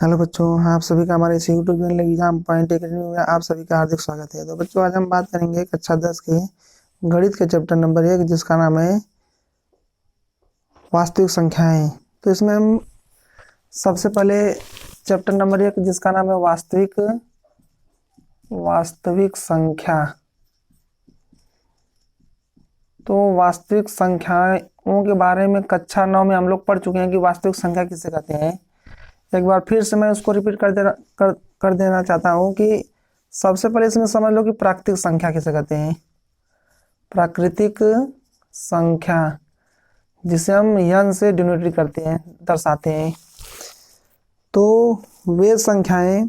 Hello बच्चों, आप सभी का हमारे इस YouTube channel exam point academy में आप सभी का हार्दिक स्वागत है। तो बच्चों, आज हम बात करेंगे कक्षा 10 के गणित के चैप्टर नंबर 1 जिसका नाम है वास्तविक संख्याएं। तो इसमें हम सबसे पहले चैप्टर नंबर 1 जिसका नाम है वास्तविक संख्या। तो वास्तविक संख्याओं के बारे में कक्षा 9 में हम लोग पढ़ चुके हैं कि वास्तविक संख्या किसे कहते हैं। एक बार फिर से मैं उसको रिपीट कर देना चाहता हूँ कि सबसे पहले इसमें समझ लो कि प्राकृतिक संख्या किसे कहते हैं। प्राकृतिक संख्या जिसे हम यन से डिनोट करते हैं, दर्शाते हैं। तो वे संख्याएं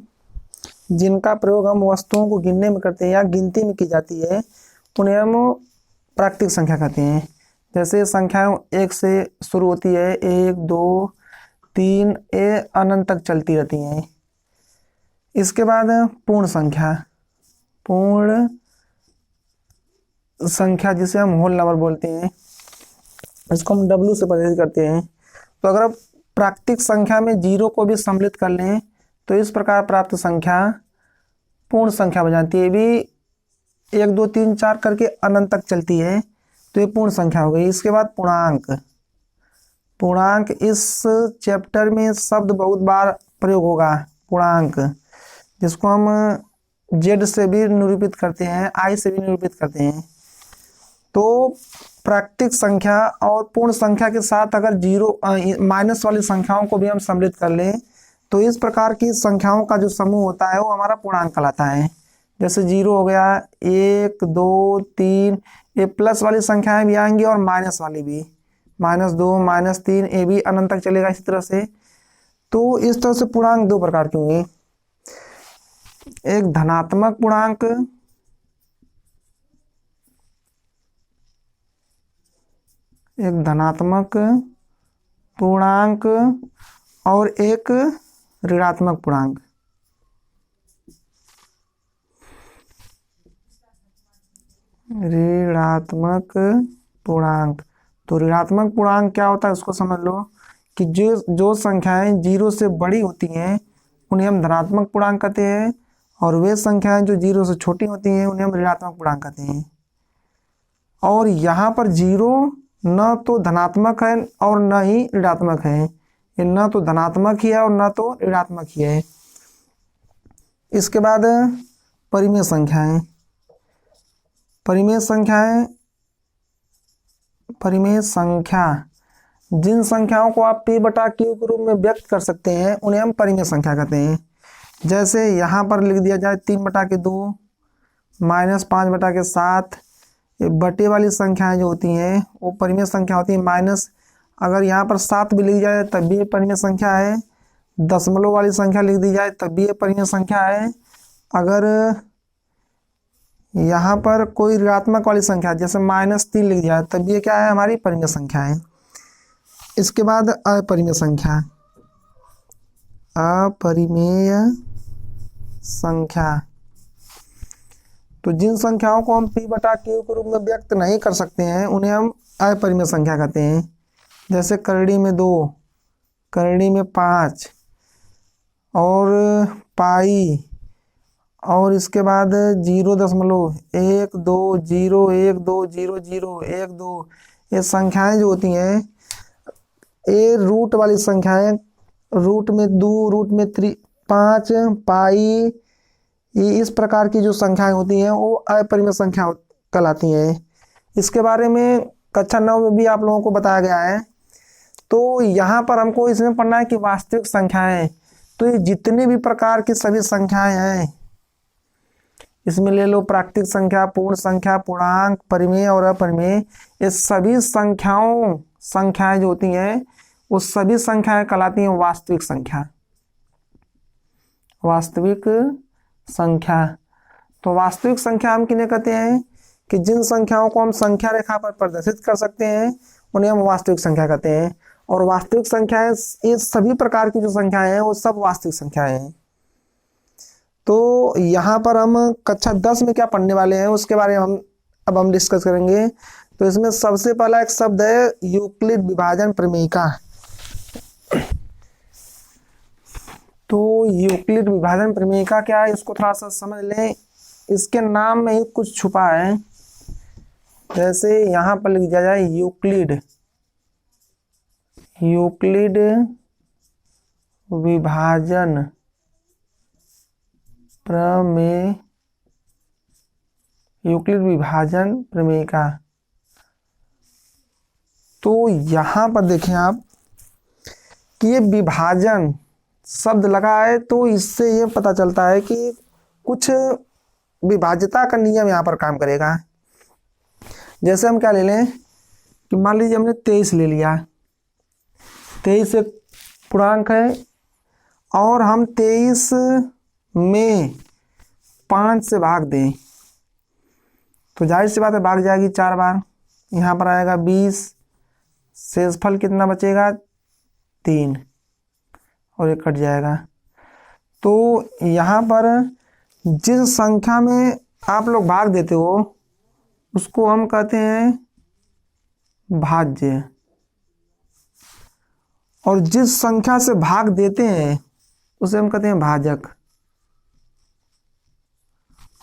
जिनका प्रयोग हम वस्तुओं को गिनने में करते हैं या गिनती में की जाती है उन्हें हम प्राकृतिक संख्या कहते हैं। जैसे संख्याएं 1 से शुरू होती है, 1 2 3 ये अनंत तक चलती रहती हैं। इसके बाद पूर्ण संख्या जिसे हम होल नंबर बोलते हैं, इसको हम W से प्रदर्शित करते हैं। तो अगर आप प्राकृतिक संख्या में 0 को भी सम्मिलित कर लें तो इस प्रकार प्राप्त संख्या पूर्ण संख्या बन जाती है। भी 1 2 3 4 करके अनंत तक चलती है तो ये पूर्ण संख्या हो गई। इसके बाद पूर्णांक इस चैप्टर में शब्द बहुत बार प्रयोग होगा। पूर्णांक जिसको हम Z से भी निरूपित करते हैं, I से भी निरूपित करते हैं। तो प्राकृतिक संख्या और पूर्ण संख्या के साथ अगर माइनस वाली संख्याओं को भी हम सम्मिलित कर लें तो इस प्रकार की संख्याओं का जो समूह होता है वो हमारा पूर्णांक कहलाता है। जैसे 0 हो गया, 1 2 3, ये प्लस वाली संख्याएं भी आएंगी और माइनस वाली भी, -2 -3 ये भी अनंत तक चलेगा इसी तरह से। तो इस तरह से पूर्णांक 2 प्रकार के होंगे। एक धनात्मक पूर्णांक और एक ऋणात्मक पूर्णांक। तो ऋणात्मक पूर्णांक क्या होता है उसको समझ लो कि जो संख्याएं 0 से बड़ी होती हैं उन्हें हम धनात्मक पूर्णांक कहते हैं, और वे संख्याएं जो 0 से छोटी होती हैं उन्हें हम ऋणात्मक पूर्णांक कहते हैं। और यहाँ पर 0 न तो धनात्मक है और न ही ऋणात्मक है, ये न तो धनात्मक ही है और न तो ऋणात्मक ही है। इसके बाद परिमेय संख्या जिन संख्याओं को आप P/Q के रूप में व्यक्त कर सकते हैं उन्हें हम परिमेय संख्या कहते हैं। जैसे यहाँ पर लिख दिया जाए 3/2 -5/7, ये बटे वाली संख्याएं जो होती हैं वो परिमेय संख्या होती है। माइनस अगर यहाँ पर 7 भी लिख जाए तब भी ये परिमेय संख्या है। दशमलव वाली संख्या लिख दी जाए तब भी ये परिमेय संख्या है। अगर यहाँ पर कोई ऋणात्मक वाली संख्या जैसे -3 लिख दिया तब ये क्या है, हमारी परिमेय संख्या है। इसके बाद अपरिमेय संख्या। तो जिन संख्याओं को हम P/Q के रूप में व्यक्त नहीं कर सकते हैं उन्हें हम अपरिमेय संख्या कहते हैं। जैसे करड़ी में 2, करड़ी में 5 और पाई, और इसके बाद 0.1 2 0 1 2 0 0 1 2, ये संख्याएं जो होती हैं ये रूट वाली संख्याएं, रूट में 2 रूट में 5 पाई, ये इस प्रकार की जो संख्याएं होती हैं वो अपरिमेय संख्या कहलाती हैं। इसके बारे में कक्षा 9 में भी आप लोगों को बताया गया है। तो यहाँ पर हमको इसमें पढ़ना है कि वास्तविक संख्याएं, तो ये जितने भी प्रकार की सभी संख्याएं हैं इसमें ले लो प्राकृतिक संख्या, पूर्ण संख्या, पूर्णांक, परिमेय और अपरिमेय, ये सभी संख्याएं जो होती हैं वो सभी संख्याएं कहलाती हैं वास्तविक संख्या। तो वास्तविक संख्या हम किन्हें कहते हैं कि जिन संख्याओं को हम संख्या रेखा पर प्रदर्शित कर सकते हैं उन्हें हम वास्तविक संख्या कहते हैं। और वास्तविक संख्याएं, ये सभी प्रकार की जो संख्याएं हैं वो सब वास्तविक संख्याएं हैं। तो यहाँ पर हम कक्षा 10 में क्या पढ़ने वाले हैं उसके बारे में हम डिस्कस करेंगे। तो इसमें सबसे पहला एक शब्द है यूक्लिड विभाजन प्रमेय का। तो यूक्लिड विभाजन प्रमेय का क्या है, इसको थोड़ा सा समझ लें। इसके नाम में ही कुछ छुपा है। जैसे यहाँ पर लिख दिया जाए यूक्लिड विभाजन प्रमेय, यूक्लिड विभाजन प्रमेय का। तो यहाँ पर देखें आप कि ये विभाजन शब्द लगा है, तो इससे ये पता चलता है कि कुछ विभाज्यता का नियम यहाँ पर काम करेगा। जैसे हम क्या ले लें कि मान लीजिए हमने 23 ले लिया, 23 एक पूर्णांक है और हम 23 में 5 से भाग दें तो जाहिर सी बात है भाग जाएगी 4 बार। यहाँ पर आएगा 20, शेषफल कितना बचेगा 3 और ये कट जाएगा। तो यहाँ पर जिस संख्या में आप लोग भाग देते हो उसको हम कहते हैं भाज्य, और जिस संख्या से भाग देते हैं उसे हम कहते हैं भाजक,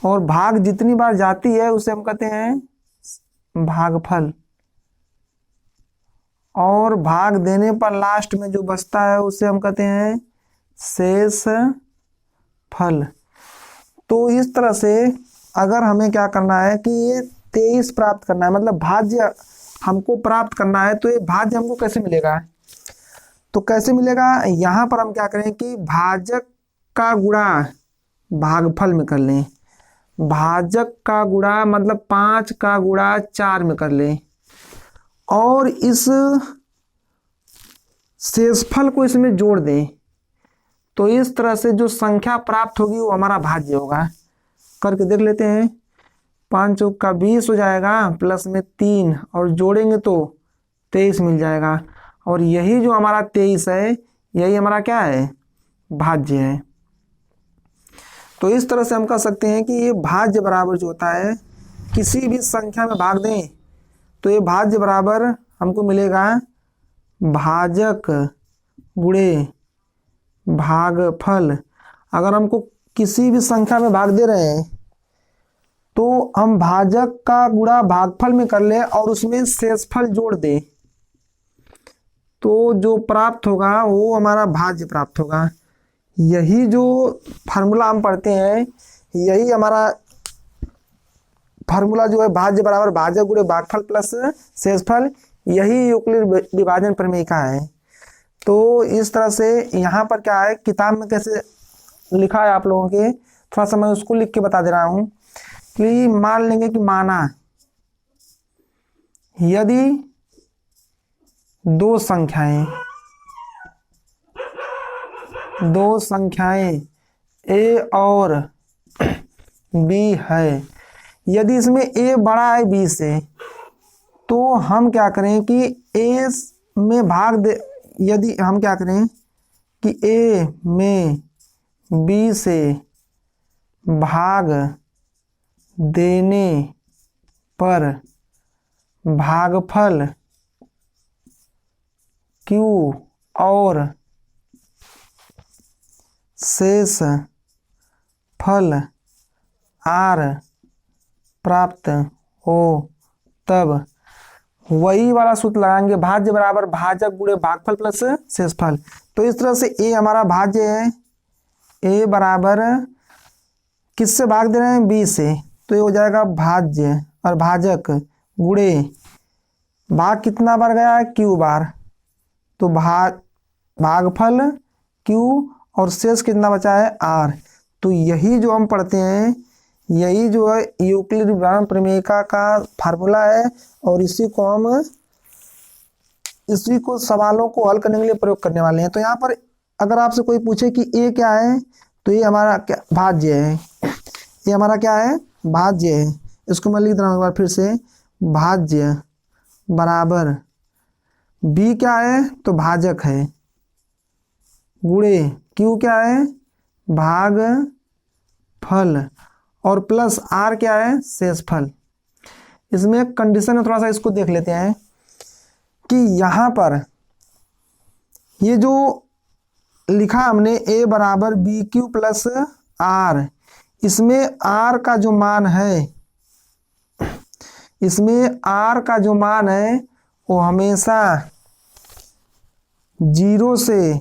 और भाग जितनी बार जाती है उसे हम कहते हैं भागफल, और भाग देने पर लास्ट में जो बचता है उसे हम कहते हैं शेष फल। तो इस तरह से अगर हमें क्या करना है कि ये 23 प्राप्त करना है, मतलब भाज्य हमको प्राप्त करना है, तो ये भाज्य हमको कैसे मिलेगा, तो कैसे मिलेगा, यहाँ पर हम क्या करें कि भाजक का गुणा भागफल में कर लें, भाजक का गुणा मतलब 5 का गुणा 4 में कर लें, और इस शेषफल को इसमें जोड़ दें। तो इस तरह से जो संख्या प्राप्त होगी वो हमारा भाज्य होगा। करके देख लेते हैं। 5 चौक का 20 हो जाएगा, प्लस में 3 और जोड़ेंगे तो 23 मिल जाएगा, और यही जो हमारा 23 है यही हमारा क्या है, भाज्य है। तो इस तरह से हम कह सकते हैं कि ये भाज्य बराबर जो होता है, किसी भी संख्या में भाग दें तो ये भाज्य बराबर हमको मिलेगा भाजक गुणे भागफल। अगर हमको किसी भी संख्या में भाग दे रहे हैं तो हम भाजक का गुणा भागफल में कर ले और उसमें शेषफल जोड़ दें, तो जो प्राप्त होगा वो हमारा भाज्य प्राप्त होगा। यही जो फार्मूला हम पढ़ते हैं, यही हमारा फार्मूला जो है भाज्य बराबर भाजक गुणे भागफल प्लस शेषफल, यही यूक्लिड विभाजन प्रमेय का है। तो इस तरह से यहाँ पर क्या है, किताब में कैसे लिखा है आप लोगों के, थोड़ा सा मैं उसको लिख के बता दे रहा हूँ कि मान लेंगे कि माना यदि दो संख्याएं a और b है, यदि इसमें a बड़ा है b से, तो हम क्या करें कि a में भाग दे, यदि हम क्या करें कि a में b से भाग देने पर भागफल q और शेष फल r प्राप्त हो, तब वही वाला सूत्र लगाएंगे, भाज्य बराबर भाजक गुणे भागफल प्लस शेषफल। तो इस तरह से a हमारा भाज्य है, a बराबर किससे भाग दे रहे हैं, b से, तो ये हो जाएगा भाज्य और भाजक गुणे भाग कितना बार गया है, q बार, तो भागफल q और शेष कितना बचा है, r। तो यही जो हम पढ़ते हैं, यही जो है यूक्लिड विभाजन प्रमेय का फार्मूला है, और इसी को सवालों को हल करने के लिए प्रयोग करने वाले हैं। तो यहाँ पर अगर आपसे कोई पूछे कि a क्या है, तो ये हमारा क्या भाज्य है, ये हमारा क्या है, भाज्य है। इसको मैं लिख रहा हूँ एक बार फिर से, भाज्य बराबर b क्या है, तो भाजक है, गुणे q क्या है, भाग फल, और प्लस r क्या है, शेषफल। इसमें एक कंडीशन है, थोड़ा सा इसको देख लेते हैं कि यहाँ पर ये जो लिखा हमने a बराबर बी क्यू प्लस आर। इसमें r का जो मान है, इसमें r का जो मान है वो हमेशा 0 से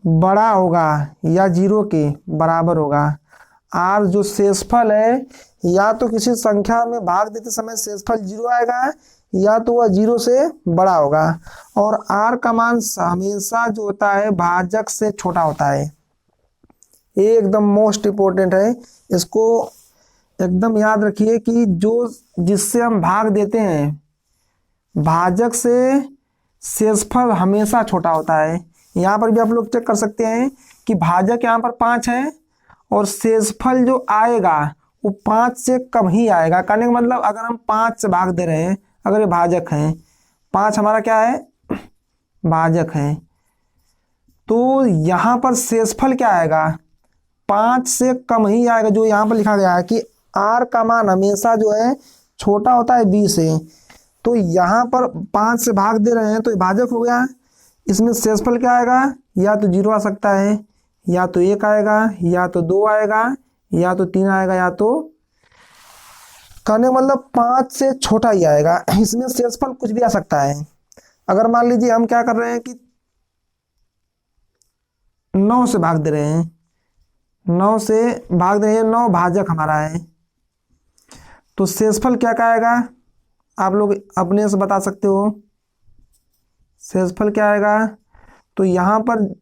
बड़ा होगा या 0 के बराबर होगा। r जो शेषफल है, या तो किसी संख्या में भाग देते समय शेषफल 0 आएगा या तो वह 0 से बड़ा होगा। और r का मान हमेशा जो होता है भाजक से छोटा होता है। ये एकदम मोस्ट इम्पोर्टेंट है, इसको एकदम याद रखिए कि जो जिससे हम भाग देते हैं भाजक से शेषफल हमेशा छोटा होता है। यहाँ पर भी आप लोग चेक कर सकते हैं कि भाजक यहाँ पर 5 है और शेषफल जो आएगा वो 5 से कम ही आएगा। कहने का मतलब अगर हम 5 से भाग दे रहे हैं, अगर ये भाजक है, 5 हमारा क्या है, भाजक है, तो यहाँ पर शेषफल क्या आएगा, 5 से कम ही आएगा। जो यहाँ पर लिखा गया है कि r का मान हमेशा जो है छोटा होता है b से, तो यहाँ पर 5 से भाग दे रहे हैं तो ये भाजक हो गया। इसमें शेषफल क्या आएगा, या तो 0 आ सकता है, या तो 1 आएगा, या तो 2 आएगा, या तो 3 आएगा, या तो, कहने का मतलब 5 से छोटा ही आएगा। इसमें शेषफल कुछ भी आ सकता है। अगर मान लीजिए हम क्या कर रहे हैं कि 9 से भाग दे रहे हैं, 9 से भाग दे रहे हैं, 9 भाजक हमारा है, तो शेषफल क्या क्या आएगा आप लोग अपने से बता सकते हो। शेषफल क्या आएगा, तो यहाँ पर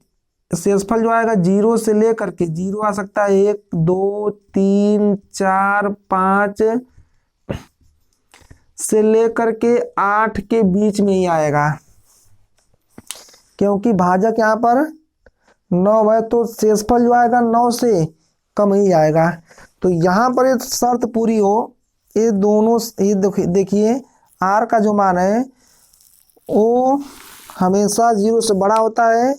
शेषफल जो आएगा 0 से लेकर के 0 आ सकता है, 1 2 3 4 5 से लेकर के 8 के बीच में ही आएगा, क्योंकि भाजक यहाँ पर 9 है तो शेषफल जो आएगा 9 से कम ही आएगा। तो यहाँ पर ये शर्त पूरी हो, ये दोनों, ये देखिए r का जो मान है वो हमेशा 0 से बड़ा होता है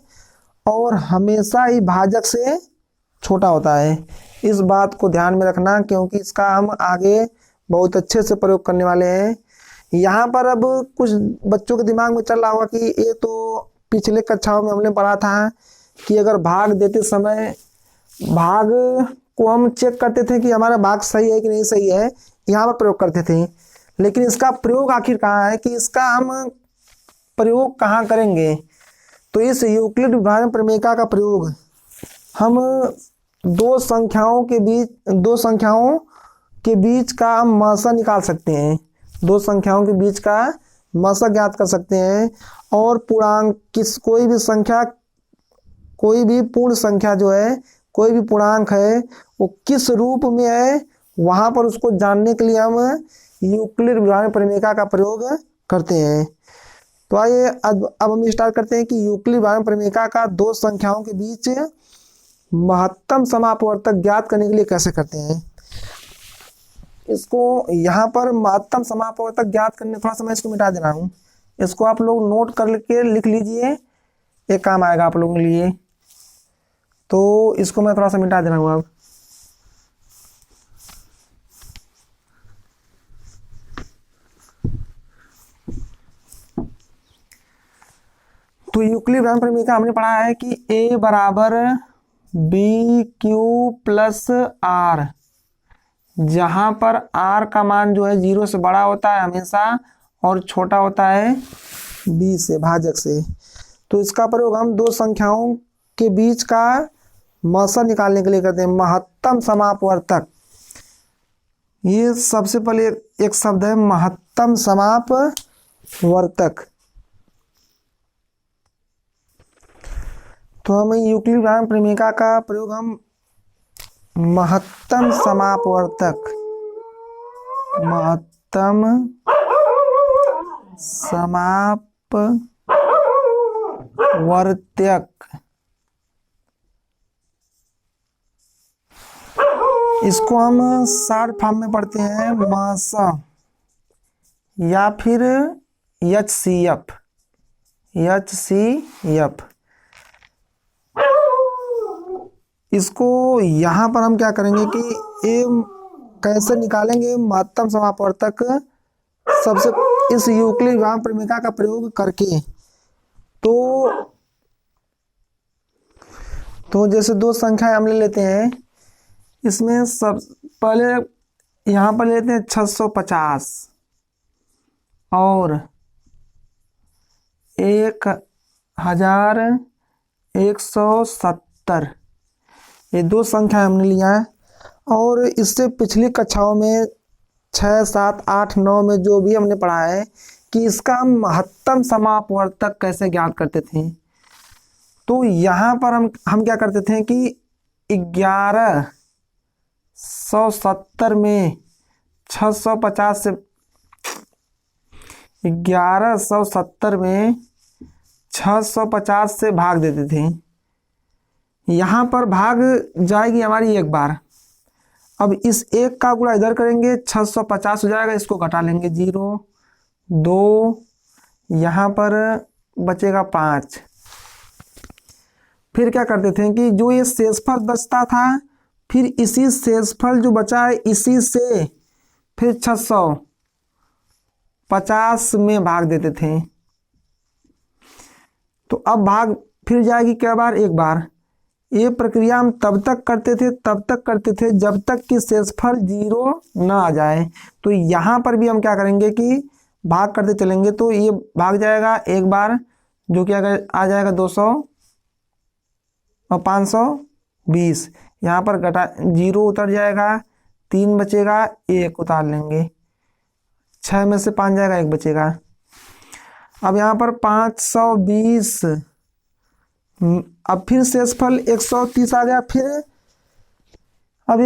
और हमेशा ही भाजक से छोटा होता है। इस बात को ध्यान में रखना, क्योंकि इसका हम आगे बहुत अच्छे से प्रयोग करने वाले हैं। यहाँ पर अब कुछ बच्चों के दिमाग में चल रहा होगा कि ये तो पिछले कक्षाओं में हमने पढ़ा था कि अगर भाग देते समय भाग को हम चेक करते थे कि हमारा भाग सही है कि नहीं सही है, यहाँ पर प्रयोग करते थे। लेकिन इसका प्रयोग आखिर कहाँ है, कि इसका हम प्रयोग कहाँ करेंगे, तो इस यूक्लिड विभाजन प्रमेयिका का प्रयोग हम दो संख्याओं के बीच का हम मासा निकाल सकते हैं, 2 संख्याओं के बीच का मासा ज्ञात कर सकते हैं। और पूर्णांक कोई भी पूर्ण संख्या जो है, कोई भी पूर्णांक है वो किस रूप में है, वहां पर उसको जानने के लिए हम यूक्लिड विभाजन प्रमेयिका का प्रयोग करते हैं। तो आइए अब हम स्टार्ट करते हैं कि यूक्लिड विभाजन प्रमेयिका का 2 संख्याओं के बीच महत्तम समापवर्तक ज्ञात करने के लिए कैसे करते हैं। इसको यहाँ पर महत्तम समापवर्तक ज्ञात करने, थोड़ा सा मैं इसको मिटा दे रहा हूँ, इसको आप लोग नोट करके लिख लीजिए, एक काम आएगा आप लोगों के लिए। तो इसको मैं थोड़ा सा मिटा दे रहा हूँ अब। तो यूक्लिड विभाजन प्रमेयिका हमने पढ़ा है कि a बराबर बी क्यू प्लस आर, जहां पर r का मान जो है 0 से बड़ा होता है हमेशा और छोटा होता है b से, भाजक से। तो इसका प्रयोग हम 2 संख्याओं के बीच का मासा निकालने के लिए करते हैं, महत्तम समापवर्तक। ये सबसे पहले एक शब्द है महत्तम समापवर्तक। तो हम यूक्लिड विभाजन प्रमेयिका का प्रयोग हम महत्तम समापवर्तक इसको हम शॉर्ट फॉर्म में पढ़ते हैं मासा या फिर HCF। इसको यहाँ पर हम क्या करेंगे कि ये कैसे निकालेंगे महत्तम समापवर्तक, सबसे इस यूक्लिड विभाजन प्रमेयिका का प्रयोग करके। तो तो जैसे दो संख्याएं हम ले लेते हैं, इसमें सब पहले यहाँ पर लेते हैं 650 और 1170। ये दो संख्या हमने लिया है। और इससे पिछली कक्षाओं में 6, 7, 8, 9 में जो भी हमने पढ़ा है कि इसका हम महत्तम समापवर्तक कैसे ज्ञात करते थे। तो यहाँ पर हम क्या करते थे कि 1170 में 650 से 1170 में 650 से भाग देते थे। यहाँ पर भाग जाएगी हमारी एक बार। अब इस एक का गुणा इधर करेंगे, 650 हो जाएगा, इसको घटा लेंगे 0, 2, यहाँ पर बचेगा 5। फिर क्या करते थे कि जो ये शेषफल बचता था, फिर इसी शेषफल जो बचा है इसी से फिर 650 में भाग देते थे। तो अब भाग फिर जाएगी क्या बार, एक बार। ये प्रक्रिया हम तब तक करते थे जब तक कि शेषफल 0 ना आ जाए। तो यहाँ पर भी हम क्या करेंगे कि भाग करते चलेंगे। तो ये भाग जाएगा एक बार, जो कि अगर आ जाएगा 200 और 520। यहाँ पर घटा 0 उतर जाएगा, 3 बचेगा, 1 उतार लेंगे, 6 में से 5 जाएगा, 1 बचेगा। अब यहाँ पर 520, अब फिर शेषफल 130 आ गया। फिर अब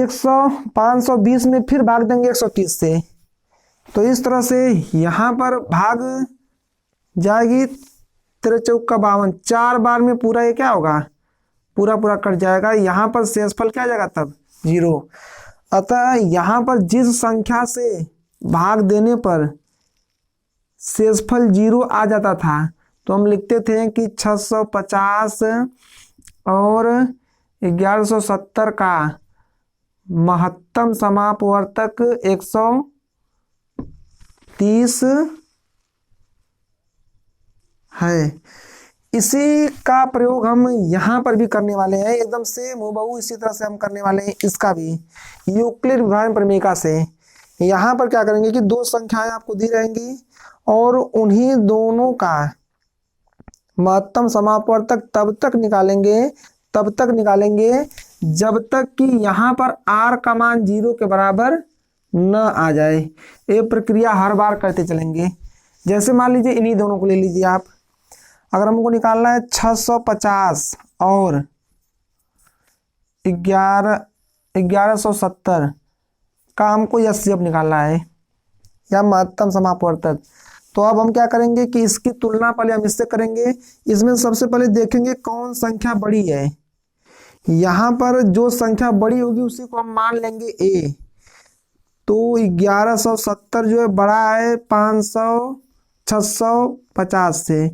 520 में फिर भाग देंगे 130 से। तो इस तरह से यहाँ पर भाग जाएगी 13 चौका 52, 4 बार में पूरा ये क्या होगा, पूरा कट जाएगा। यहाँ पर शेषफल क्या आ जाएगा तब 0। अतः यहाँ पर जिस संख्या से भाग देने पर शेषफल 0 आ जाता था, तो हम लिखते थे कि 650 और 1170 का महत्तम समापवर्तक 130 है। इसी का प्रयोग हम यहाँ पर भी करने वाले हैं, एकदम से हूबहू इसी तरह से हम करने वाले हैं इसका भी, यूक्लिड विभाजन प्रमेय से। यहाँ पर क्या करेंगे कि दो संख्याएं आपको दी रहेंगी और उन्हीं दोनों का महत्तम समापवर्तक तब तक निकालेंगे जब तक कि यहाँ पर r का मान 0 के बराबर न आ जाए। ये प्रक्रिया हर बार करते चलेंगे। जैसे मान लीजिए इन्हीं दोनों को ले लीजिए आप। अगर हमको निकालना है 650 और 1170 का हमको एचसीएफ निकालना है या महत्तम समापवर्तक। तो अब हम क्या करेंगे कि इसकी तुलना पहले हम इससे करेंगे। इसमें सबसे पहले देखेंगे कौन संख्या बड़ी है। यहाँ पर जो संख्या बड़ी होगी उसी को हम मान लेंगे a। तो 1170 जो है बड़ा है 650 से।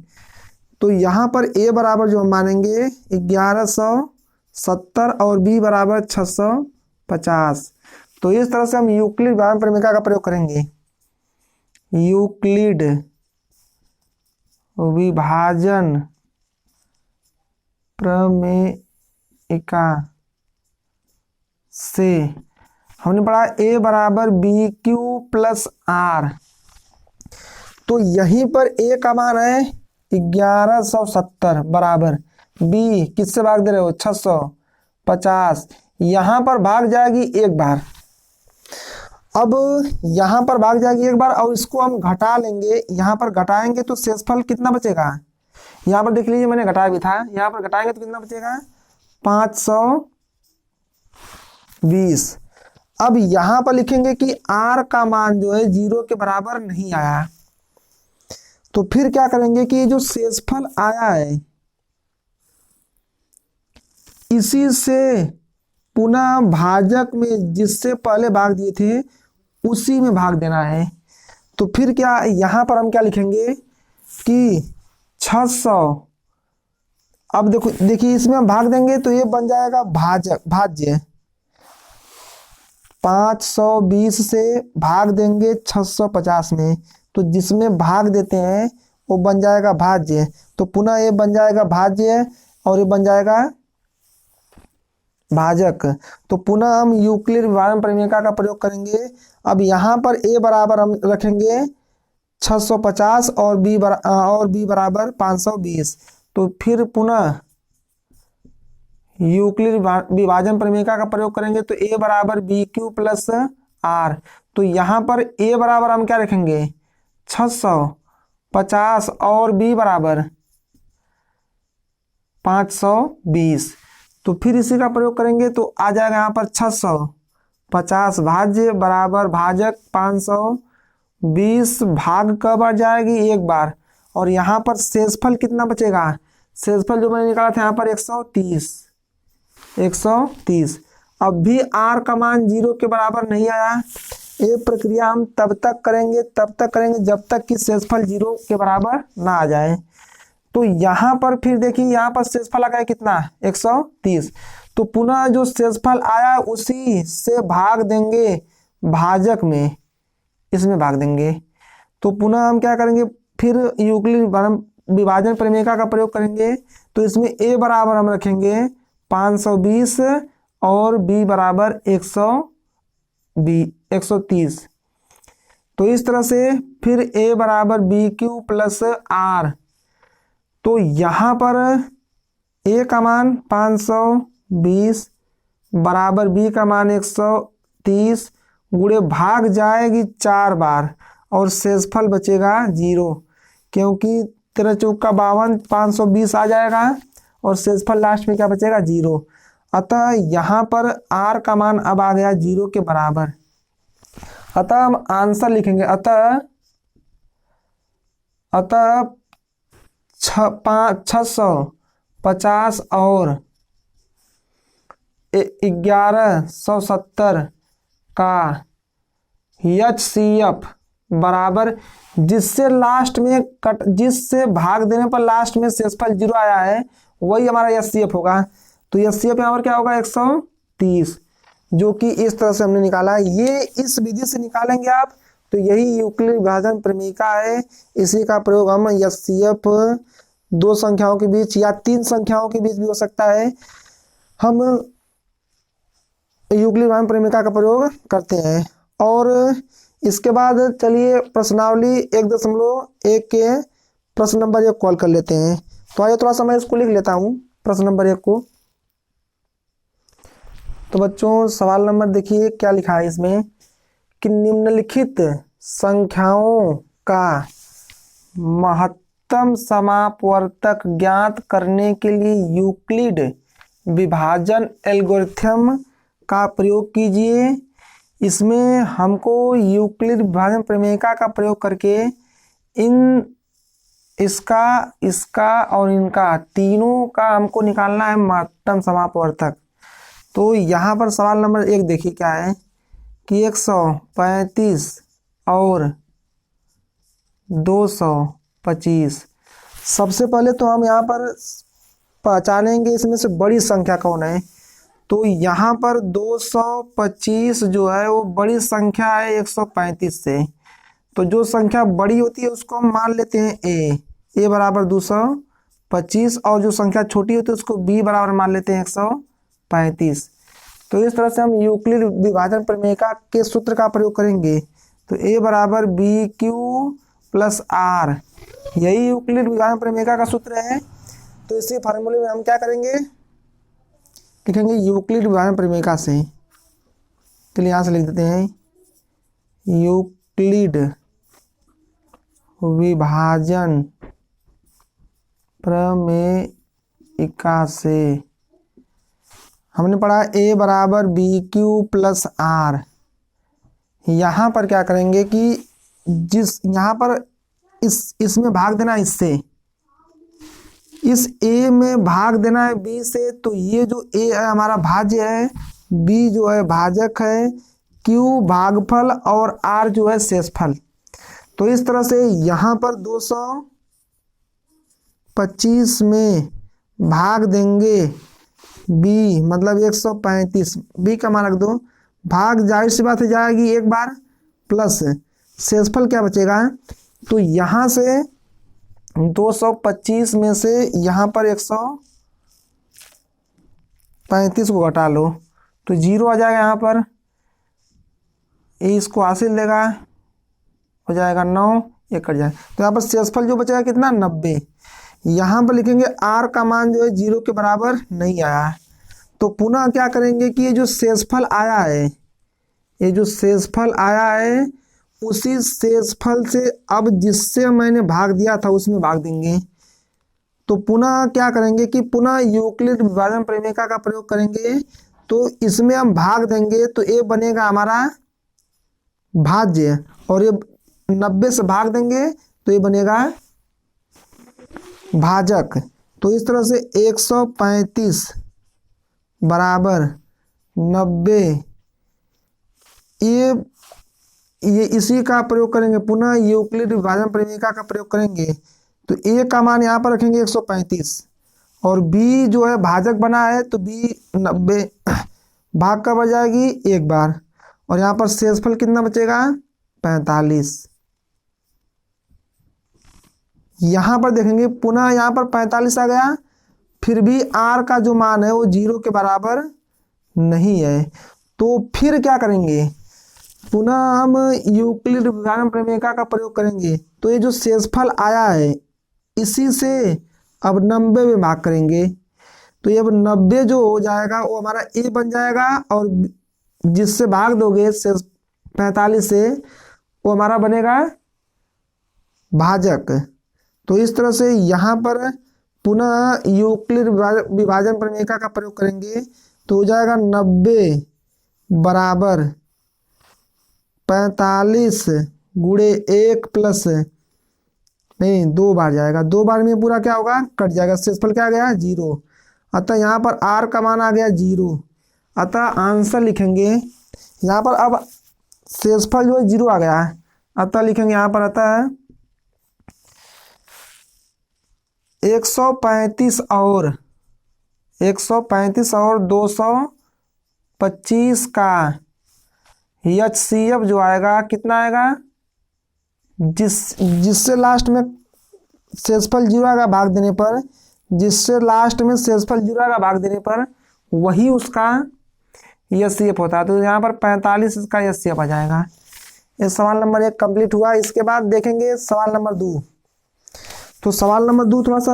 तो यहाँ पर a बराबर जो हम मानेंगे 1170 और b बराबर 650। तो इस तरह से हम यूक्लिड विभाजन प्रमेय का प्रयोग करेंगे। यूक्लिड विभाजन प्रमेय से हमने पढ़ा a बराबर बी क्यू प्लस आर। तो यहीं पर a का मान है 1170 बराबर b किससे भाग दे रहे हो 650। यहाँ पर भाग जाएगी एक बार। अब यहाँ पर भाग जाएगी एक बार और इसको हम घटा लेंगे। यहाँ पर घटाएंगे तो शेषफल कितना बचेगा, यहाँ पर देख लीजिए मैंने घटाया भी था। यहाँ पर घटाएंगे तो कितना बचेगा 520। अब यहाँ पर लिखेंगे कि r का मान जो है 0 के बराबर नहीं आया। तो फिर क्या करेंगे कि जो शेषफल आया है इसी से पुनः भाजक में जिससे पहले भाग दिए थे उसी में भाग देना है। तो फिर क्या यहाँ पर हम क्या लिखेंगे कि 600। अब देखिए इसमें हम भाग देंगे तो ये बन जाएगा भाज्य। 520 से भाग देंगे 650 में, तो जिसमें भाग देते हैं वो बन जाएगा भाज्य। तो पुनः ये बन जाएगा भाज्य और ये बन जाएगा भाजक। तो पुनः हम यूक्लिड विभाजन प्रमेय का प्रयोग करेंगे। अब यहाँ पर a बराबर हम रखेंगे 650 और b बराबर 520। तो फिर पुनः यूक्लिड विभाजन प्रमेय का प्रयोग करेंगे तो a बराबर बी क्यू प्लस आर। तो यहाँ पर a बराबर हम क्या रखेंगे 650 और b बराबर 520। तो फिर इसी का प्रयोग करेंगे तो आ जाएगा यहाँ पर 650 भाज्य बराबर भाजक 520 भाग कब बार जाएगी एक बार। और यहाँ पर शेषफल कितना बचेगा, शेषफल जो मैंने निकाला था यहाँ पर 130। अब भी r का मान 0 के बराबर नहीं आया। ये प्रक्रिया हम तब तक करेंगे जब तक कि शेषफल 0 के बराबर ना आ जाए। तो यहाँ पर फिर देखिए यहाँ पर शेषफल आ गया कितना 130। तो पुनः जो शेषफल आया उसी से भाग देंगे भाजक में, इसमें भाग देंगे। तो पुनः हम क्या करेंगे फिर यूक्लिड विभाजन प्रमेय का प्रयोग करेंगे। तो इसमें a बराबर हम रखेंगे 520 और b बराबर 130। तो इस तरह से फिर a बराबर बी क्यू प्लस आर। तो यहाँ पर a का मान 520 बराबर b का मान 130 गुणे भाग जाएगी 4 बार और शेषफल बचेगा 0, क्योंकि 13 चौका 52 520 आ जाएगा और शेषफल लास्ट में क्या बचेगा 0। अतः यहाँ पर r का मान अब आ गया 0 के बराबर। अतः हम आंसर लिखेंगे अतः 650 और 1170 का HCF बराबर जिससे भाग देने पर लास्ट में शेषफल 0 आया है वही हमारा HCF होगा। तो HCF यहाँ पर क्या होगा 130, जो कि इस तरह से हमने निकाला है। ये इस विधि से निकालेंगे आप तो यही यूक्लिड विभाजन प्रमेयिका है। इसी का प्रयोग हम HCF 2 संख्याओं के बीच या 3 संख्याओं के बीच भी हो सकता है। हम यूक्लिड विभाजन प्रमेयिका का प्रयोग करते हैं। और इसके बाद चलिए प्रश्नावली 1.1 के प्रश्न नंबर 1 कॉल कर लेते हैं। तो आइए थोड़ा सा मैं इसको लिख लेता हूँ प्रश्न नंबर 1 को। तो बच्चों सवाल नंबर देखिए क्या लिखा है इसमें कि निम्नलिखित संख्याओं का महत्तम समापवर्तक ज्ञात करने के लिए यूक्लिड विभाजन एल्गोरिथम का प्रयोग कीजिए। इसमें हमको यूक्लिड विभाजन प्रमेयिका का प्रयोग करके इसका और इनका तीनों का हमको निकालना है महत्तम समापवर्तक। तो यहाँ पर सवाल नंबर 1 देखिए क्या है कि 135 और 225। सबसे पहले तो हम यहाँ पर पहचानेंगे इसमें से बड़ी संख्या कौन है। तो यहाँ पर 225 जो है वो बड़ी संख्या है 135 से। तो जो संख्या बड़ी होती है उसको हम मान लेते हैं a बराबर 225 और जो संख्या छोटी होती है उसको b बराबर मान लेते हैं 135। तो इस तरह से हम यूक्लिड विभाजन प्रमेयिका के सूत्र का प्रयोग करेंगे। तो a बराबर बी क्यू प्लस आर, यही यूक्लिड विभाजन प्रमेयिका का सूत्र है। तो इसी फार्मूले में हम क्या करेंगे लिखेंगे यूक्लिड विभाजन प्रमेयिका से। चलिए यहाँ से लिख देते हैं यूक्लिड विभाजन प्रमेयिका से हमने पढ़ा a बराबर बी क्यू प्लस आर। यहाँ पर क्या करेंगे कि यहाँ पर इसमें भाग देना इससे, इस a में भाग देना है b से। तो ये जो a है हमारा भाज्य है, b जो है भाजक है, q भागफल और r जो है शेषफल। तो इस तरह से यहाँ पर 225 में भाग देंगे b मतलब 135, b का मान रख दो, भाग जाहिर सी बात है जाएगी एक बार, प्लस शेषफल क्या बचेगा। तो यहाँ से 225 में से यहाँ पर 35 को घटा लो तो 0 आ जाएगा यहाँ पर, ये इसको हासिल देगा, हो जाएगा 9, ये कट जाएगा। तो यहाँ पर शेषफल जो बचेगा कितना, 90। यहाँ पर लिखेंगे r का मान जो है 0 के बराबर नहीं आया है, तो पुनः क्या करेंगे कि ये जो शेषफल आया है, ये जो शेषफल आया है उसी शेषफल से अब जिससे मैंने भाग दिया था उसमें भाग देंगे। तो पुनः क्या करेंगे कि पुनः यूक्लिड विभाजन प्रमेय का प्रयोग करेंगे, तो इसमें हम भाग देंगे तो ये बनेगा हमारा भाज्य, और ये 90 से भाग देंगे तो ये बनेगा भाजक। तो इस तरह से 135 बराबर 90, ये इसी का प्रयोग करेंगे, पुनः यूक्लिड विभाजन प्रमेय का प्रयोग करेंगे। तो ए का मान यहाँ पर रखेंगे 135, और बी जो है भाजक बना है तो बी 90 भाग का बच जाएगी एक बार, और यहाँ पर शेषफल कितना बचेगा, 45। यहाँ पर देखेंगे पुनः यहाँ पर 45 आ गया, फिर भी r का जो मान है वो 0 के बराबर नहीं है। तो फिर क्या करेंगे, पुनः हम यूक्लिड विभाजन प्रमेय का प्रयोग करेंगे। तो ये जो शेषफल आया है इसी से अब 90 में भाग करेंगे, तो ये अब 90 जो हो जाएगा वो हमारा a बन जाएगा, और जिससे भाग दोगे 45 से वो हमारा बनेगा भाजक। तो इस तरह से यहाँ पर पुनः यूक्लिड विभाजन प्रमेय का प्रयोग करेंगे, तो हो जाएगा 90 बराबर 45 गुणे 1 प्लस, नहीं 2 बार जाएगा, 2 बार में पूरा क्या होगा, कट जाएगा, शेषफल क्या आ गया 0। अतः यहाँ पर r का मान आ गया 0, अतः आंसर लिखेंगे यहाँ पर, अब शेषफल जो है 0 आ गया है, अतः लिखेंगे यहाँ पर अतः 135 और 225 का HCF जो आएगा कितना आएगा, जिससे लास्ट में शेषफल 0 आएगा भाग देने पर, जिससे लास्ट में शेषफल 0 आएगा भाग देने पर वही उसका HCF होता है। तो यहाँ पर 45 इसका HCF आ जाएगा। ये सवाल नंबर 1 कंप्लीट हुआ। इसके बाद देखेंगे सवाल नंबर 2। तो सवाल नंबर 2 थोड़ा सा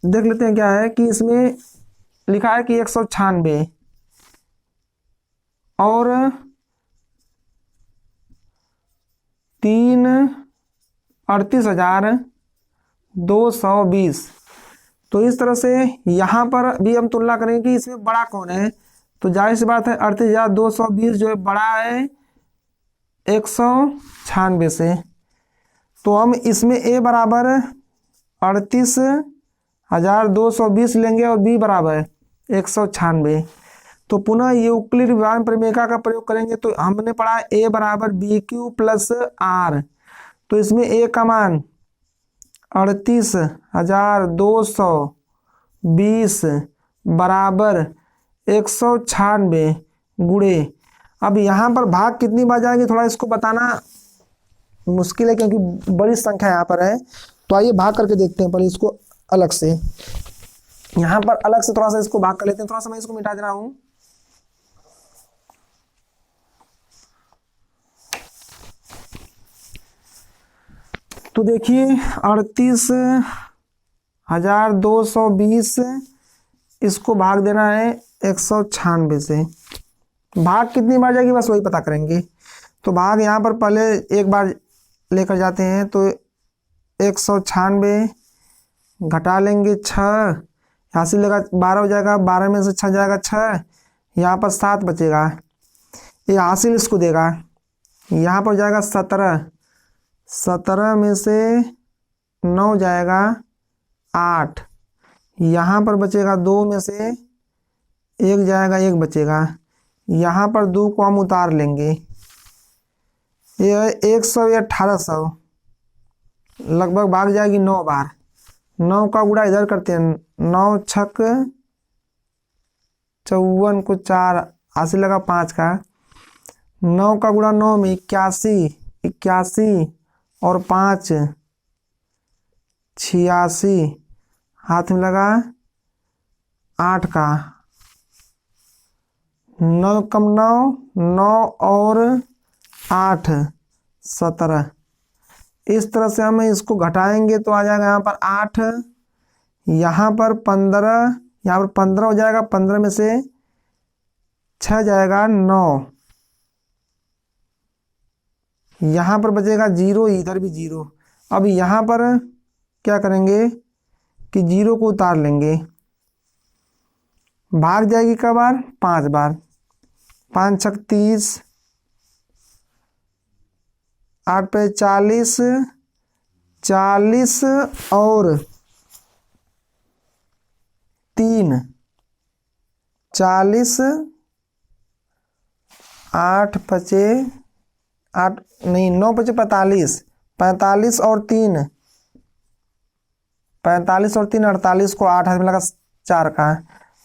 देख लेते हैं क्या है, कि इसमें लिखा है कि 196 और 38,220। तो इस तरह से यहाँ पर भी हम तुलना करेंगे कि इसमें बड़ा कौन है। तो जाहिर सी बात है 38,220 जो है बड़ा है 196 से। तो हम इसमें a बराबर 38,220 लेंगे और b बराबर 196। तो पुनः यूक्लिड विभाजन प्रमेय का प्रयोग करेंगे। तो हमने पढ़ा a बराबर BQ प्लस r। तो इसमें a का मान 38,220 बराबर 196 गुणे, अब यहाँ पर भाग कितनी बार जाएंगे थोड़ा इसको बताना मुश्किल है क्योंकि बड़ी संख्या यहाँ पर है। तो आइए भाग करके देखते हैं, पहले इसको अलग से, यहाँ पर अलग से थोड़ा सा इसको भाग कर लेते हैं। थोड़ा सा मैं इसको मिटा दे रहा हूँ। तो देखिए 38,220 इसको भाग देना है 196 से। भाग कितनी बार जाएगी बस वही पता करेंगे। तो भाग यहाँ पर पहले एक बार लेकर जाते हैं। तो 196 घटा लेंगे 6, यहाँ से लेगा 12 हो जाएगा, 12 में से 6 जाएगा 6, यहाँ पर 7 बचेगा, ये हासिल इसको देगा। यहाँ पर जाएगा 17, 17 में से 9 जाएगा 8, यहाँ पर बचेगा 2 में से 1 जाएगा 1 बचेगा, यहाँ पर 2 को हम उतार लेंगे। ये 100 या 1800 लगभग भाग जाएगी 9 बार। 9 का गुणा इधर करते हैं, 9 छक 54 को 4 हासिल लगा 5 का, 9 का गुणा 9 में 81, 81 और 5 86, हाथ में लगा 8 का 9 कम 9, 9 और 8 17। इस तरह से हम इसको घटाएंगे तो आ जाएगा यहाँ पर 8, यहाँ पर 15, यहाँ पर 15 हो जाएगा, 15 में से 6 जाएगा 9, यहाँ पर बचेगा 0, इधर भी 0। अब यहाँ पर क्या करेंगे कि 0 को उतार लेंगे, भाग जाएगी कई बार, 5 बार, 5 छक 30, 8 पे 40, 40 और 3 40, 8 पचे 8 नहीं 9 पचे 45, 45 और 3 45 और 3 48 को 8 हाथ में लगा 4 का,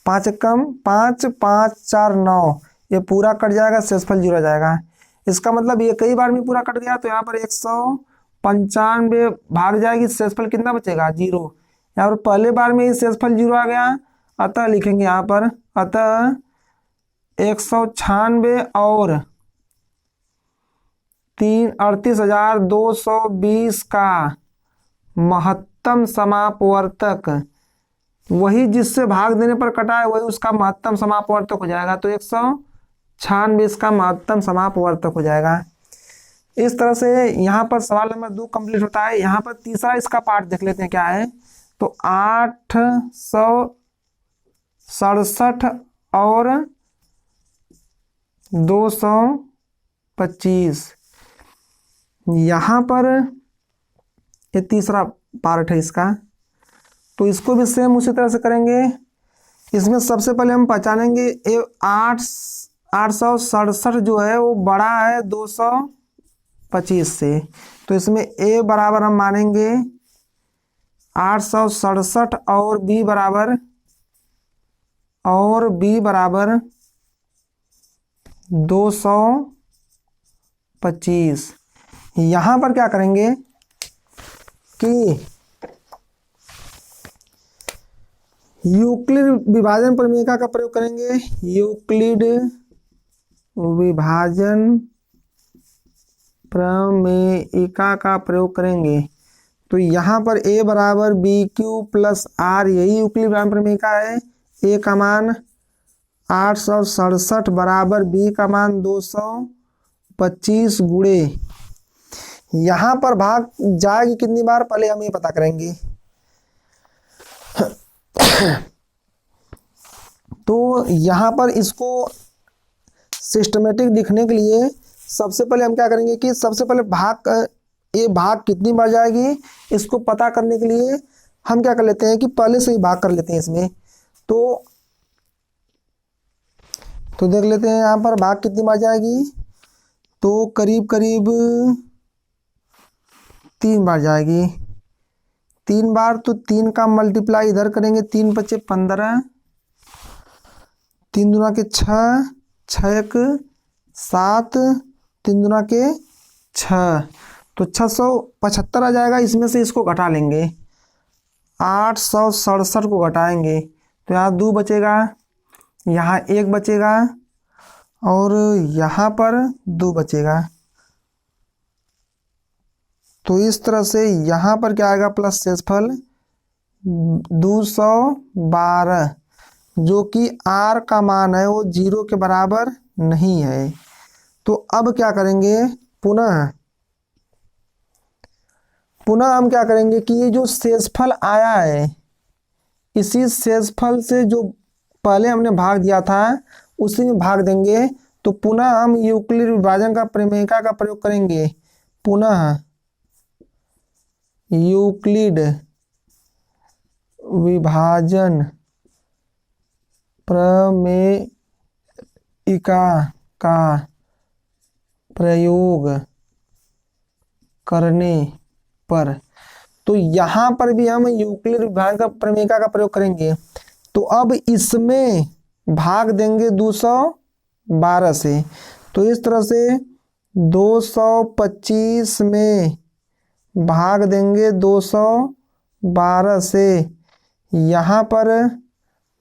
5 कम 5, 5 4 9, ये पूरा कट जाएगा, शेषफल 0 आ जाएगा। इसका मतलब ये कई बार में पूरा कट गया, तो यहाँ पर 195 भाग जाएगी, शेषफल कितना बचेगा 0। यहाँ पर पहले बार में ही शेषफल 0 आ गया, अतः लिखेंगे यहाँ पर, अतः 196 और 38,220 का महत्तम समापवर्तक, वही जिससे भाग देने पर कटा है वही उसका महत्तम समापवर्तक हो जाएगा, तो 196 इसका महत्तम समापवर्तक हो जाएगा। इस तरह से यहाँ पर सवाल नंबर 2 कंप्लीट होता है। यहाँ पर तीसरा इसका पार्ट देख लेते हैं क्या है। तो 867 और 225, यहाँ पर ये तीसरा पार्ट है इसका, तो इसको भी सेम उसी तरह से करेंगे। इसमें सबसे पहले हम पहचानेंगे 867 जो है वो बड़ा है 225 से, तो इसमें a बराबर हम मानेंगे 867 और b बराबर 225। यहाँ पर क्या करेंगे कि यूक्लिड विभाजन प्रमेयिका का प्रयोग करेंगे, यूक्लिड विभाजन प्रमेयिका का प्रयोग करेंगे। तो यहाँ पर a बराबर बी क्यू प्लस आर, यही यूक्लिड विभाजन प्रमेयिका है। a का मान 867 बराबर b का मान 225 गुणे, यहाँ पर भाग जाएगी कितनी बार पहले हम ये पता करेंगे। तो यहाँ पर इसको सिस्टमेटिक दिखने के लिए सबसे पहले हम क्या करेंगे कि सबसे पहले भाग कितनी बार जाएगी, इसको पता करने के लिए हम क्या कर लेते हैं कि पहले से ही भाग कर लेते हैं इसमें। तो देख लेते हैं यहाँ पर भाग कितनी बार जाएगी, तो करीब 3 बार जाएगी। 3 बार तो 3 का मल्टीप्लाई इधर करेंगे, 3 पचे 15, 3 दूना के 6, 6 7, 3 दूना के 6, तो 675 आ जाएगा। इसमें से इसको घटा लेंगे, 867 को घटाएंगे तो यहाँ 2 बचेगा, यहाँ 1 बचेगा और यहाँ पर 2 बचेगा। तो इस तरह से यहाँ पर क्या आएगा प्लस शेषफल 212, जो कि r का मान है वो 0 के बराबर नहीं है। तो अब क्या करेंगे, पुनः हम क्या करेंगे कि ये जो शेषफल आया है, इसी शेषफल से जो पहले हमने भाग दिया था उसी में भाग देंगे। तो पुनः हम यूक्लिड विभाजन का प्रमेयिका का प्रयोग करेंगे, पुनः यूक्लिड विभाजन प्रमेयिका का प्रयोग करने पर, तो यहाँ पर भी हम यूक्लिड विभाजन का प्रमेयिका का प्रयोग करेंगे। तो अब इसमें भाग देंगे 212 से, तो इस तरह से 225 में भाग देंगे 212 से। यहाँ पर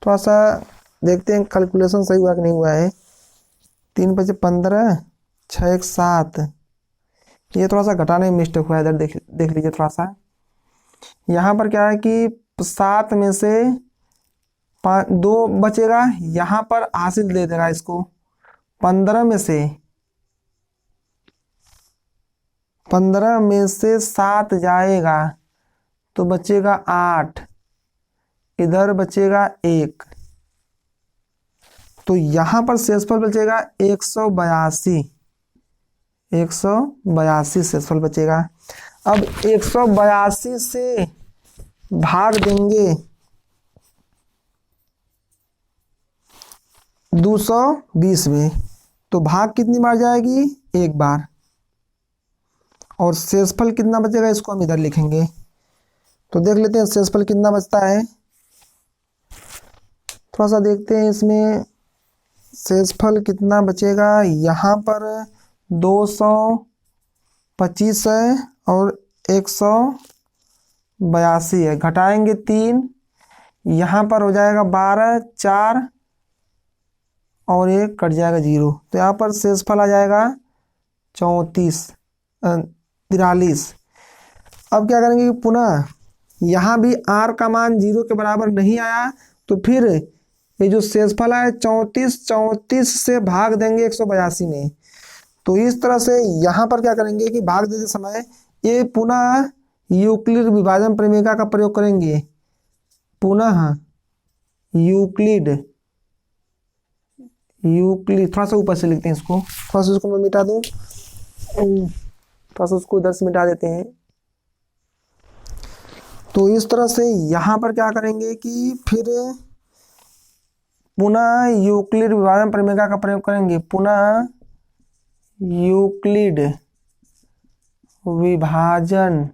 थोड़ा सा देखते हैं कैलकुलेशन सही हुआ कि नहीं हुआ है। 3 5 15, 6 1 7। ये थोड़ा सा घटाने में मिस्टेक हुआ है, इधर देख लीजिए थोड़ा सा। यहाँ पर क्या है कि 7 में से 2 बचेगा, यहाँ पर हासिल दे देगा इसको। 15 में से 7 जाएगा तो बचेगा 8, इधर बचेगा 1, तो यहाँ पर शेषफल बचेगा 182। 182 शेषफल बचेगा। अब 182 से भाग देंगे 220 में, तो भाग कितनी बार जाएगी? 1 बार। और शेषफल कितना बचेगा इसको हम इधर लिखेंगे। तो देख लेते हैं शेषफल कितना बचता है। थोड़ा सा देखते हैं इसमें शेषफल कितना बचेगा। यहाँ पर 225 है और 182 है, घटाएंगे 3, यहाँ पर हो जाएगा 12, 4 और 1 कट जाएगा 0, तो यहाँ पर शेषफल आ जाएगा 43। अब क्या करेंगे कि पुनः यहाँ भी r का मान 0 के बराबर नहीं आया, तो फिर ये जो शेषफल है 34 से भाग देंगे 182 में। तो इस तरह से यहाँ पर क्या करेंगे कि भाग देते समय ये पुनः यूक्लिड विभाजन प्रमेय का प्रयोग करेंगे। पुनः यूक्लिड थोड़ा सा ऊपर से लिखते हैं इसको, थोड़ा सा उसको मैं मिटा दूं, थोड़ा सा उसको इधर से मिटा देते हैं। तो इस तरह से यहाँ पर क्या करेंगे कि फिर पुनः यूक्लिड विभाजन प्रमेय का प्रयोग करेंगे। पुनः यूक्लिड विभाजन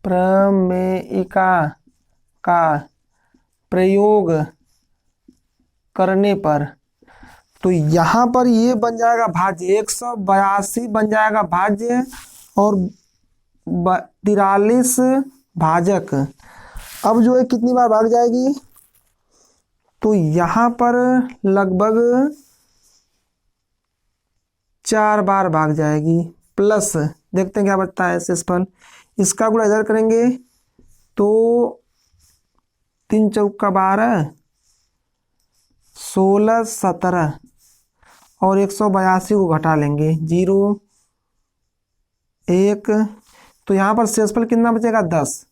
प्रमेय का प्रयोग करने पर, तो यहाँ पर ये बन जाएगा भाज्य, 182 बन जाएगा भाज्य और 43 भाजक। अब जो है कितनी बार भाग जाएगी, तो यहाँ पर लगभग 4 बार भाग जाएगी। प्लस देखते हैं क्या बचता है शेषफल, इसका गुणा इधर करेंगे तो 3 चौका 12, 16 17 और 182 को घटा लेंगे 0 1, तो यहाँ पर शेषफल कितना बचेगा? 10।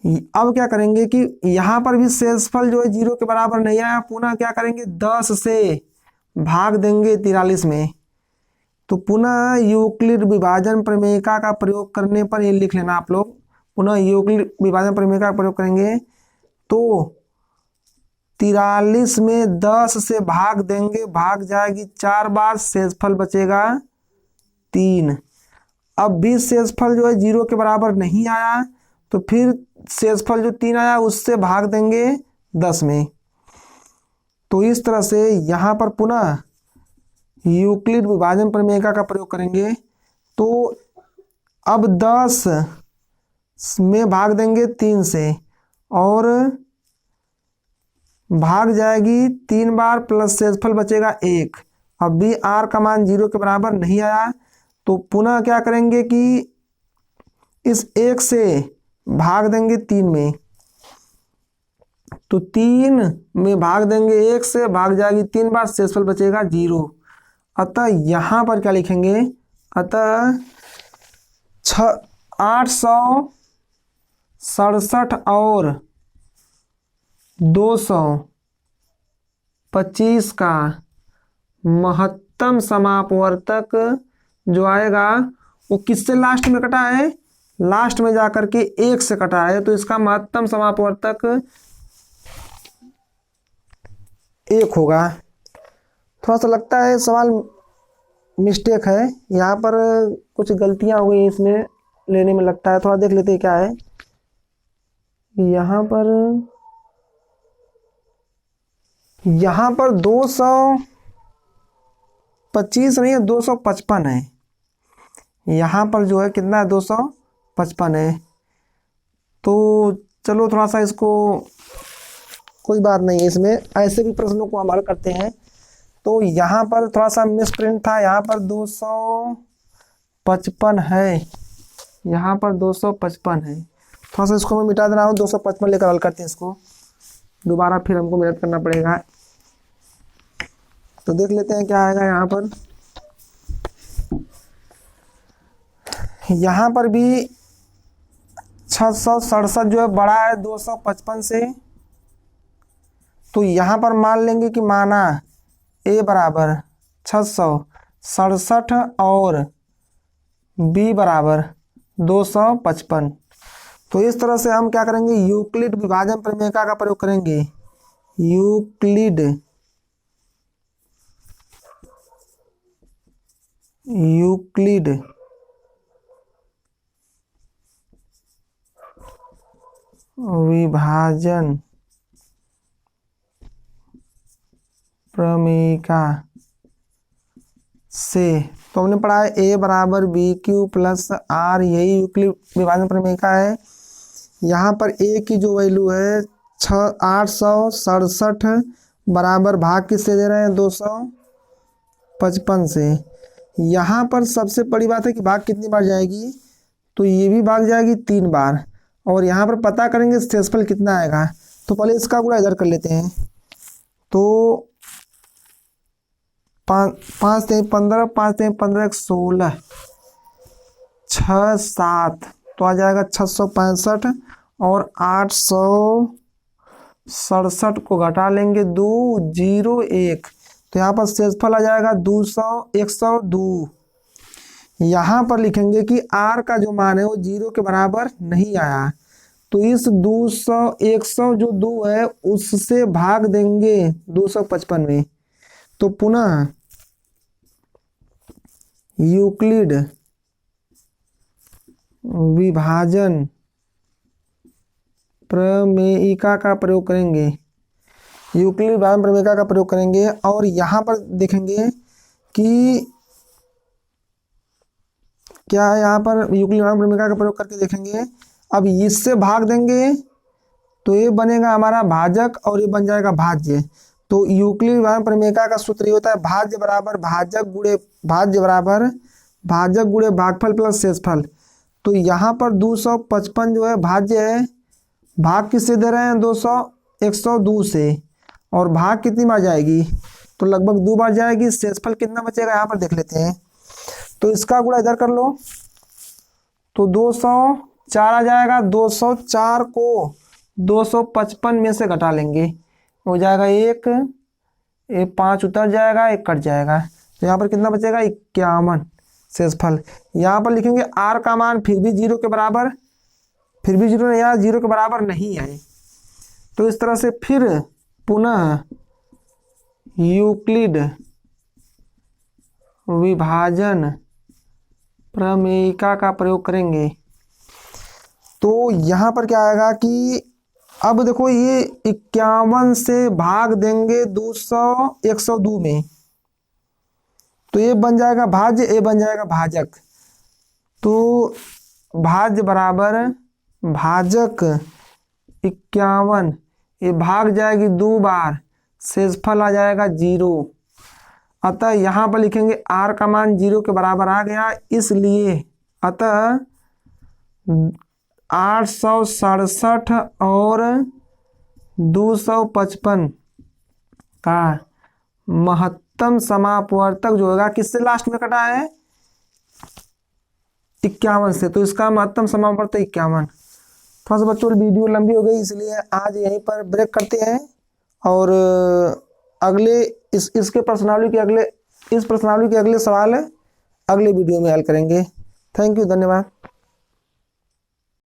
अब क्या करेंगे कि यहाँ पर भी शेषफल जो है 0 के बराबर नहीं आया, पुनः क्या करेंगे 10 से भाग देंगे 43 में। तो पुनः यूक्लिड विभाजन प्रमेय का प्रयोग करने पर, ये लिख लेना आप लोग, पुनः यूक्लिड विभाजन प्रमेय का प्रयोग करेंगे तो 43 में 10 से भाग देंगे, भाग जाएगी 4 बार, शेषफल बचेगा 3। अब भी शेषफल जो है 0 के बराबर नहीं आया, तो फिर शेषफल जो 3 आया उससे भाग देंगे 10 में। तो इस तरह से यहाँ पर पुनः यूक्लिड विभाजन प्रमेय का प्रयोग करेंगे तो अब 10 में भाग देंगे 3 से और भाग जाएगी 3 बार, प्लस शेषफल बचेगा 1। अब भी r का मान 0 के बराबर नहीं आया, तो पुनः क्या करेंगे कि इस 1 से भाग देंगे 3 में, तो 3 में भाग देंगे 1 से, भाग जाएगी 3 बार, शेषफल बचेगा 0। अतः यहाँ पर क्या लिखेंगे, अतः 867 और 225 का महत्तम समापवर्तक जो आएगा वो किससे लास्ट में कटा है? लास्ट में जाकर के 1 से कटा है, तो इसका महत्तम समापवर्तक 1 होगा। थोड़ा सा लगता है सवाल मिस्टेक है, यहाँ पर कुछ गलतियां हो गई इसमें लेने में लगता है, थोड़ा देख लेते हैं क्या है। यहाँ पर 225 नहीं है, 255 है। यहाँ पर जो है कितना है? 255 है। तो चलो थोड़ा सा इसको, कोई बात नहीं है, इसमें ऐसे भी प्रश्नों को हम हल करते हैं। तो यहाँ पर थोड़ा सा मिस प्रिंट था, यहाँ पर 255 है, यहाँ पर 255 है। थोड़ा सा इसको मैं मिटा दे रहा हूँ, 255 लेकर हल करते हैं इसको, दोबारा फिर हमको मेहनत करना पड़ेगा। तो देख लेते हैं क्या आएगा यहाँ पर। यहाँ पर भी 667 जो है बड़ा है 255 से, तो यहाँ पर मान लेंगे कि माना a बराबर 667 और b बराबर 255। तो इस तरह से हम क्या करेंगे, यूक्लिड विभाजन प्रमेयिका का प्रयोग करेंगे। यूक्लिड विभाजन प्रमेयिका से, तो हमने पढ़ा है a बराबर बी क्यू प्लस आर, यही यूक्लिड विभाजन प्रमेयिका है। यहाँ पर a की जो वैल्यू है 867 बराबर भाग किससे दे रहे हैं, 255 से। यहाँ पर सबसे बड़ी बात है कि भाग कितनी बार जाएगी, तो ये भी भाग जाएगी 3 बार, और यहाँ पर पता करेंगे शेषफल कितना आएगा। तो पहले इसका गुणा इधर कर लेते हैं, तो 5 3 15, 5 3 15 16, 6 7, तो आ जाएगा 665 और 867 को घटा लेंगे 2 0 1, तो यहाँ पर शेषफल आ जाएगा 102। यहाँ पर लिखेंगे कि r का जो मान है वो 0 के बराबर नहीं आया, तो इस 100 जो 2 है उससे भाग देंगे 255 में। तो पुनः यूक्लिड विभाजन प्रमेयिका का प्रयोग करेंगे, यूक्लिड विभाजन प्रमेयिका का प्रयोग करेंगे, और यहाँ पर देखेंगे कि क्या है, यहाँ पर यूक्लिड विभाजन प्रमेयिका का प्रयोग करके देखेंगे। अब इससे भाग देंगे तो ये बनेगा हमारा भाजक और ये बन जाएगा भाज्य। तो यूक्लिड विभाजन प्रमेयिका का सूत्र ये होता है भाज्य बराबर भाजक गुणे भागफल प्लस शेषफल। तो यहाँ पर 255 जो है भाज्य है, भाग किससे दे रहे हैं, 102 से, और भाग कितनी बार जाएगी, तो लगभग 2 बार जाएगी। शेषफल कितना बचेगा यहाँ पर देख लेते हैं, तो इसका गुणा इधर कर लो, तो 204 आ जाएगा। 204 को 255 में से घटा लेंगे, हो जाएगा 1, 5 उतर जाएगा, 1 कट जाएगा, तो यहाँ पर कितना बचेगा, 51 शेषफल। यहाँ पर लिखेंगे r का मान फिर भी 0 के बराबर, फिर भी 0 यहाँ 0 के बराबर नहीं है। तो इस तरह से फिर पुनः यूक्लिड विभाजन प्रमेयिका का प्रयोग करेंगे। तो यहाँ पर क्या आएगा कि अब देखो ये 51 से भाग देंगे 102 में, तो ये बन जाएगा भाज्य, ये बन जाएगा भाजक। तो भाज्य बराबर भाजक 51, ये भाग जाएगी 2 बार, शेषफल आ जाएगा 0। अतः यहाँ पर लिखेंगे r का मान 0 के बराबर आ गया, इसलिए अतः 867 और 255 का महत्तम समापवर्तक जो होगा किससे लास्ट में कटा है, 51 से, तो इसका महत्तम समापवर्तक 51। थोड़ा सा बच्चों वीडियो लंबी हो गई, इसलिए आज यहीं पर ब्रेक करते हैं, और अगले इस प्रश्नावली के अगले सवाल अगले वीडियो में हल करेंगे। थैंक यू, धन्यवाद।